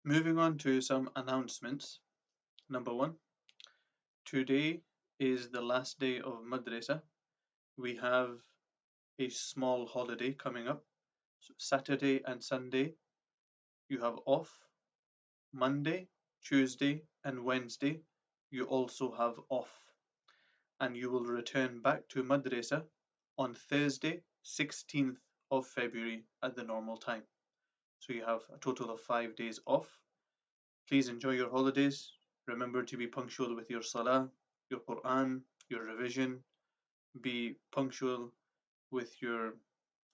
Moving on to some announcements. Number one, today is the last day of madrasa. We have a small holiday coming up. So Saturday and Sunday you have off. Monday, Tuesday, and Wednesday you also have off. And you will return back to madrasa on Thursday, 16th of February at the normal time. So you have a total of 5 days off. Please enjoy your holidays. Remember to be punctual with your salah, your Quran, your revision. Be punctual with your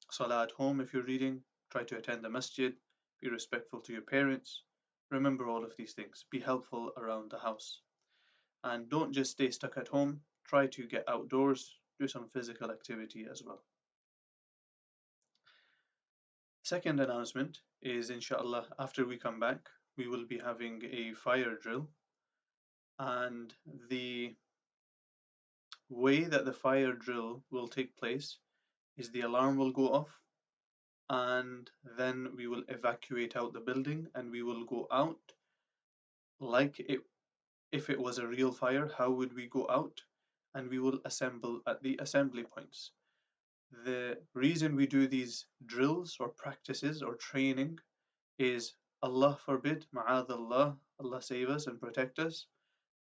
salah at home if you're reading. Try to attend the masjid. Be respectful to your parents. Remember all of these things. Be helpful around the house. And don't just stay stuck at home. Try to get outdoors, do some physical activity as well. Second announcement is inshallah after we come back, we will be having a fire drill, and the way that the fire drill will take place is the alarm will go off, and then we will evacuate out the building and we will go out like it if it was a real fire. How would we go out? And we will assemble at the assembly points. The reason we do these drills or practices or training is, Allah forbid, ma'adallah, Allah save us and protect us,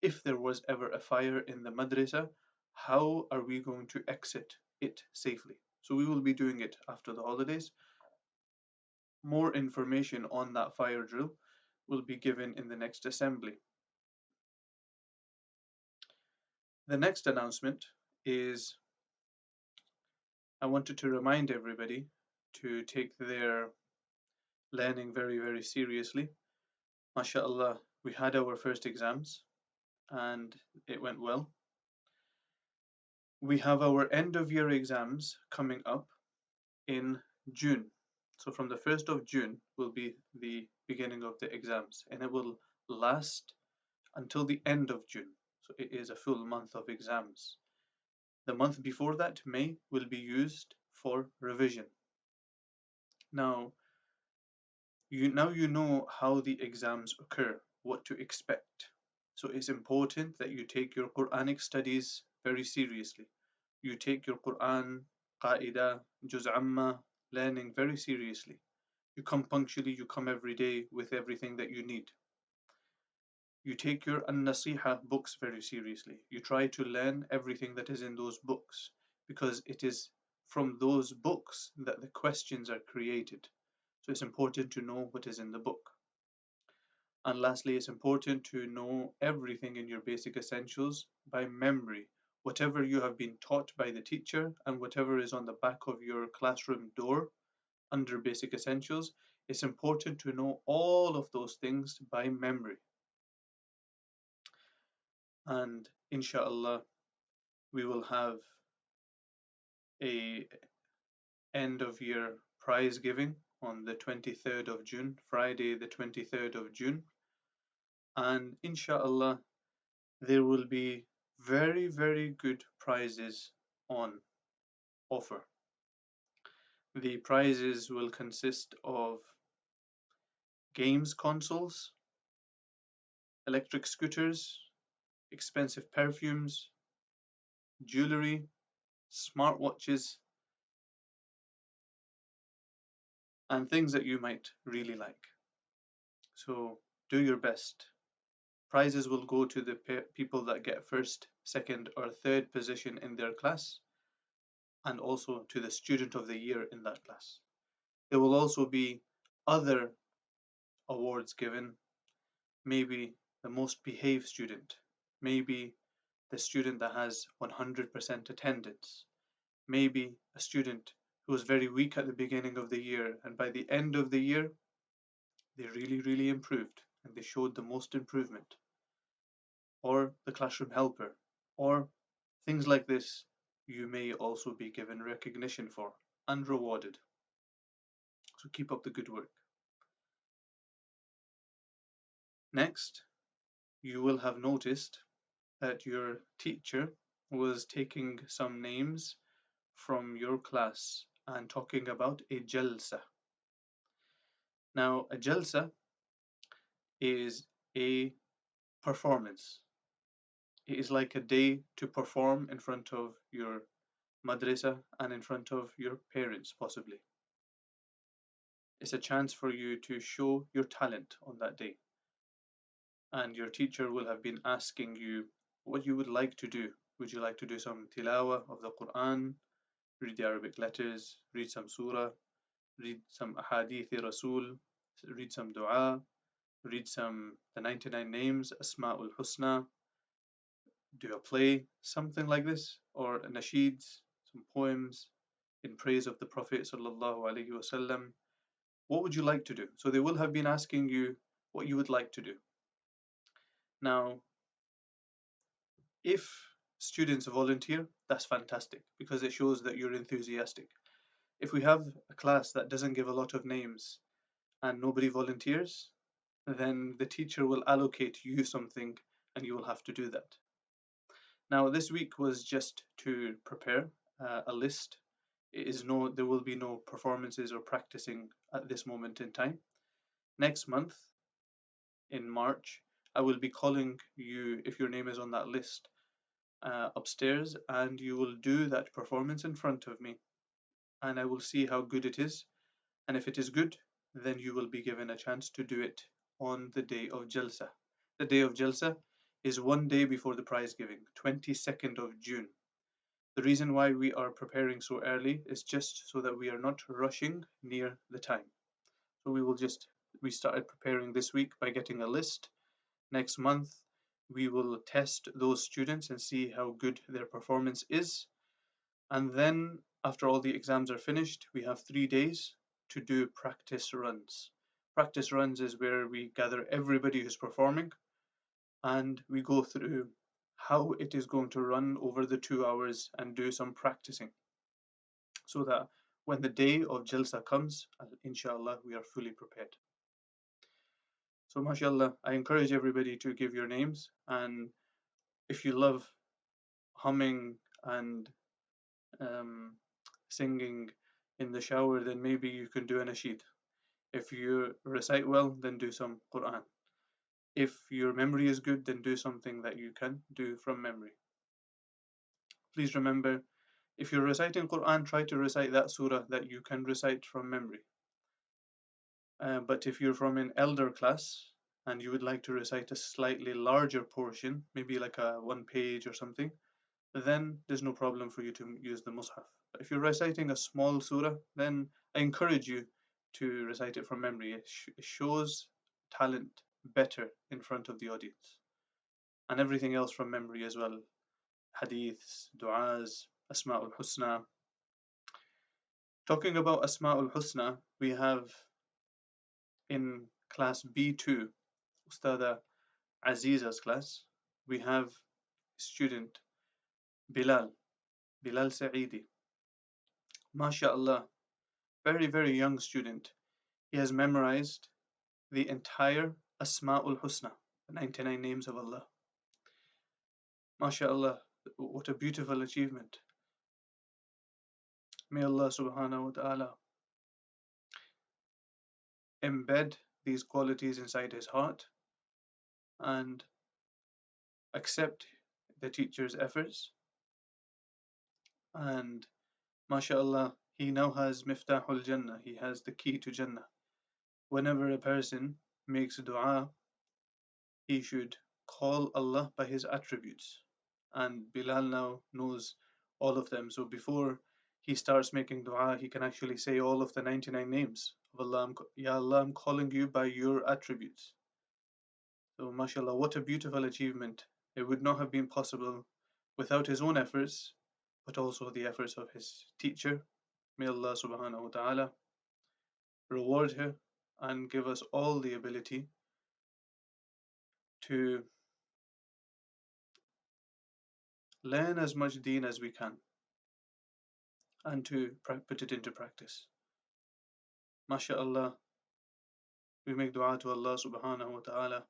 if there was ever a fire in the madrasa, how are we going to exit it safely? So we will be doing it after the holidays. More information on that fire drill will be given in the next assembly. The next announcement is, I wanted to remind everybody to take their learning very, very seriously. MashaAllah, we had our first exams and it went well. We have our end of year exams coming up in June. So from the 1st of June will be the beginning of the exams, and it will last until the end of June. So it is a full month of exams. The month before that, May, will be used for revision. Now you know how the exams occur, what to expect. So it's important that you take your Quranic studies very seriously. You take your Quran, Qaida, Juz Amma, learning very seriously. You come punctually, you come every day with everything that you need. You take your An-Nasiha books very seriously. You try to learn everything that is in those books, because it is from those books that the questions are created. So it's important to know what is in the book. And lastly, it's important to know everything in your basic essentials by memory. Whatever you have been taught by the teacher and whatever is on the back of your classroom door under basic essentials, it's important to know all of those things by memory. And inshallah, we will have a end of year prize giving on the 23rd of June, Friday the 23rd of June. And inshallah, there will be very, very good prizes on offer. The prizes will consist of games consoles, electric scooters, expensive perfumes, jewelry, smartwatches, and things that you might really like. So do your best. Prizes will go to the people that get first, second, or third position in their class, and also to the student of the year in that class. There will also be other awards given, maybe the most behaved student, maybe the student that has 100% attendance, maybe a student who was very weak at the beginning of the year and by the end of the year they really, really improved and they showed the most improvement, or the classroom helper, or things like this. You may also be given recognition for and rewarded. So keep up the good work. Next, you will have noticed that your teacher was taking some names from your class and talking about a jalsa. Now, a jalsa is a performance. It is like a day to perform in front of your madrasa and in front of your parents, possibly. It's a chance for you to show your talent on that day. And your teacher will have been asking you what you would like to do. Would you like to do some tilawah of the Quran, read the Arabic letters, read some surah, read some ahadith Rasul, read some dua, read some the 99 names, Asma'ul Husna, do a play, something like this, or nasheeds, some poems in praise of the Prophet sallallahu alaihi wasallam. What would you like to do? So they will have been asking you what you would like to do. Now, if students volunteer, that's fantastic because it shows that you're enthusiastic. If we have a class that doesn't give a lot of names and nobody volunteers, then the teacher will allocate you something and you will have to do that. Now, this week was just to prepare a list. There will be no performances or practicing at this moment in time. Next month, in March, I will be calling you, if your name is on that list, upstairs, and you will do that performance in front of me, and I will see how good it is. And if it is good, then you will be given a chance to do it on the day of Jalsa. The day of Jalsa is one day before the prize giving, 22nd of June. The reason why we are preparing so early is just so that we are not rushing near the time. So we started preparing this week by getting a list. Next month, we will test those students and see how good their performance is. And then, after all the exams are finished, we have 3 days to do practice runs. Practice runs is where we gather everybody who's performing and we go through how it is going to run over the 2 hours and do some practicing so that when the day of Jalsa comes, inshallah, we are fully prepared. So, mashallah, I encourage everybody to give your names, and if you love humming and um, singing in the shower, then maybe you can do a nasheed. If you recite well, then do some Quran. If your memory is good, then do something that you can do from memory. Please remember, if you're reciting Quran, try to recite that surah that you can recite from memory. But if you're from an elder class and you would like to recite a slightly larger portion, maybe like a 1 page or something, then there's no problem for you to use the Mus'haf. But if you're reciting a small surah, then I encourage you to recite it from memory. It shows talent better in front of the audience. And everything else from memory as well. Hadiths, du'as, Asma'ul Husna. Talking about Asma'ul Husna, we have in class B2, Ustada Aziza's class, we have student Bilal, Bilal Sa'idi. MashaAllah, very, very young student. He has memorized the entire Asma'ul Husna, the 99 names of Allah. MashaAllah, what a beautiful achievement. May Allah subhanahu wa ta'ala embed these qualities inside his heart and accept the teacher's efforts. And MashaAllah, he now has Miftahul Jannah, he has the key to Jannah. Whenever a person makes dua, he should call Allah by his attributes. And Bilal now knows all of them. So before he starts making dua, he can actually say all of the 99 names of Allah. Ya Allah, I'm calling you by your attributes. So mashallah, what a beautiful achievement. It would not have been possible without his own efforts, but also the efforts of his teacher. May Allah subhanahu wa ta'ala reward her and give us all the ability to learn as much deen as we can and to put it into practice. MashaAllah, we make dua to Allah subhanahu wa ta'ala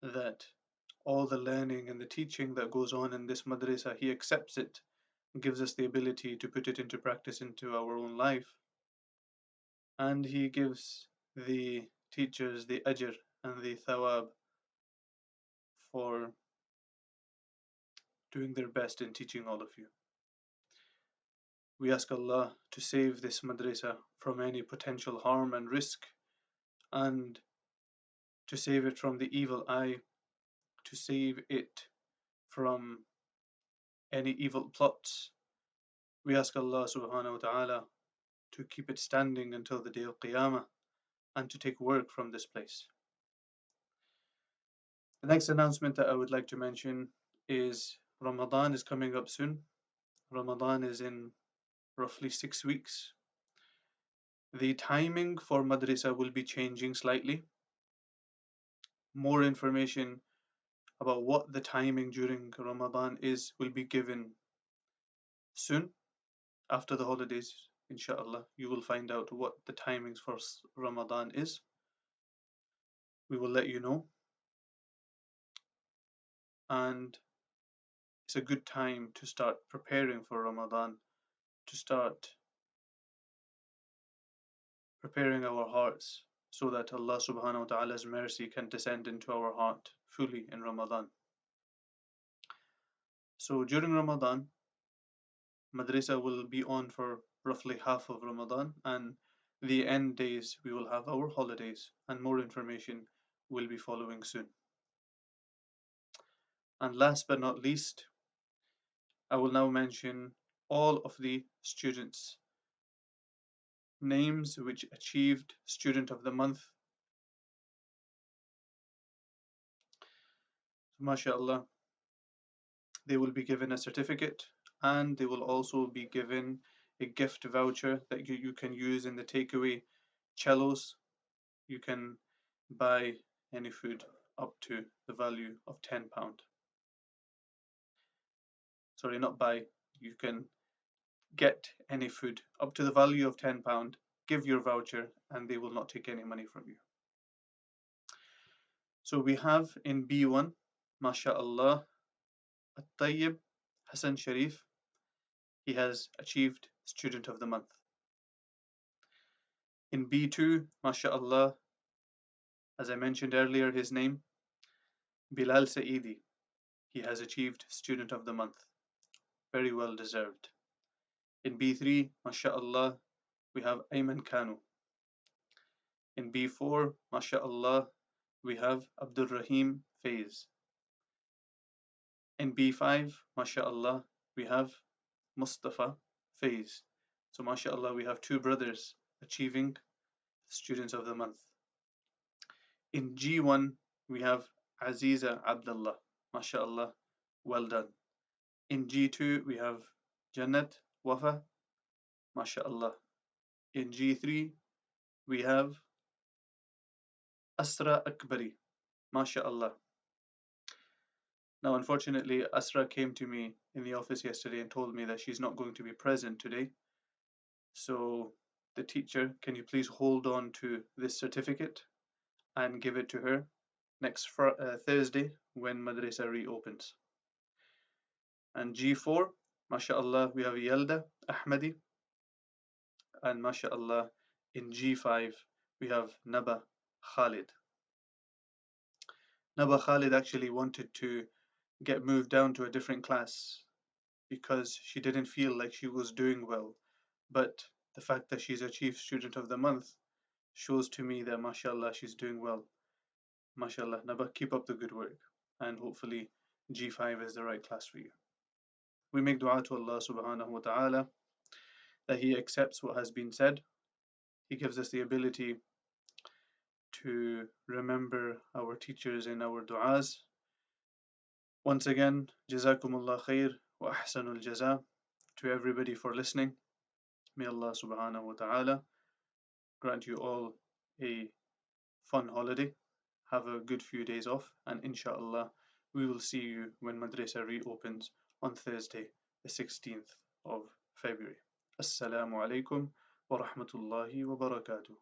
that all the learning and the teaching that goes on in this madrasa, He accepts it and gives us the ability to put it into practice into our own life. And He gives the teachers the ajr and the thawab for doing their best in teaching all of you. We ask Allah to save this madrasa from any potential harm and risk, and to save it from the evil eye, to save it from any evil plots. We ask Allah subhanahu wa ta'ala to keep it standing until the day of Qiyamah and to take work from this place. The next announcement that I would like to mention is Ramadan is coming up soon. Ramadan is in roughly 6 weeks. The timing for madrasa will be changing slightly. More information about what the timing during Ramadan is will be given soon after the holidays. Inshallah, you will find out what the timings for Ramadan is. We will let you know, and it's a good time to start preparing for Ramadan, to start preparing our hearts so that Allah subhanahu wa ta'ala's mercy can descend into our heart fully in Ramadan. So during Ramadan, madrasa will be on for roughly half of Ramadan, and the end days we will have our holidays, and more information will be following soon. And last but not least, I will now mention all of the students' names which achieved Student of the Month. MashaAllah, they will be given a certificate, and they will also be given a gift voucher that you can use in the takeaway cellos. You can buy any food up to the value of £10. Sorry, not buy. You can get any food up to the value of £10. Give your voucher, and they will not take any money from you. So we have in B1, MashaAllah, At-Tayyib Hassan Sharif. He has achieved Student of the Month. In B2, MashaAllah, as I mentioned earlier, his name, Bilal Saidi. He has achieved Student of the Month. Very well deserved. In B3, MashaAllah, we have Ayman Kanu. In B4, MashaAllah, we have Abdul Rahim Faiz. In B5, MashaAllah, we have Mustafa Faiz. So MashaAllah, we have two brothers achieving Students of the Month. In G1, we have Aziza Abdullah. MashaAllah, well done. In G2, we have Jannat Wafa. MashaAllah. In G3, we have Asra Akbari. MashaAllah. Now, unfortunately, Asra came to me in the office yesterday and told me that she's not going to be present today. So, the teacher, can you please hold on to this certificate and give it to her next Thursday when Madrasa reopens. And G4, MashaAllah, we have Yelda Ahmadi. And MashaAllah, in G5, we have Naba Khalid. Naba Khalid actually wanted to get moved down to a different class because she didn't feel like she was doing well. But the fact that she's achieved Student of the Month shows to me that MashaAllah, she's doing well. MashaAllah, Naba, keep up the good work, and hopefully G5 is the right class for you. We make dua to Allah subhanahu wa ta'ala that He accepts what has been said. He gives us the ability to remember our teachers in our du'as. Once again, Jazakumullah khair wa ahsanul jaza to everybody for listening. May Allah subhanahu wa ta'ala grant you all a fun holiday. Have a good few days off, and inshallah we will see you when Madrasa reopens on Thursday, the 16th of February. Assalamu alaikum wa rahmatullahi wa barakatuh.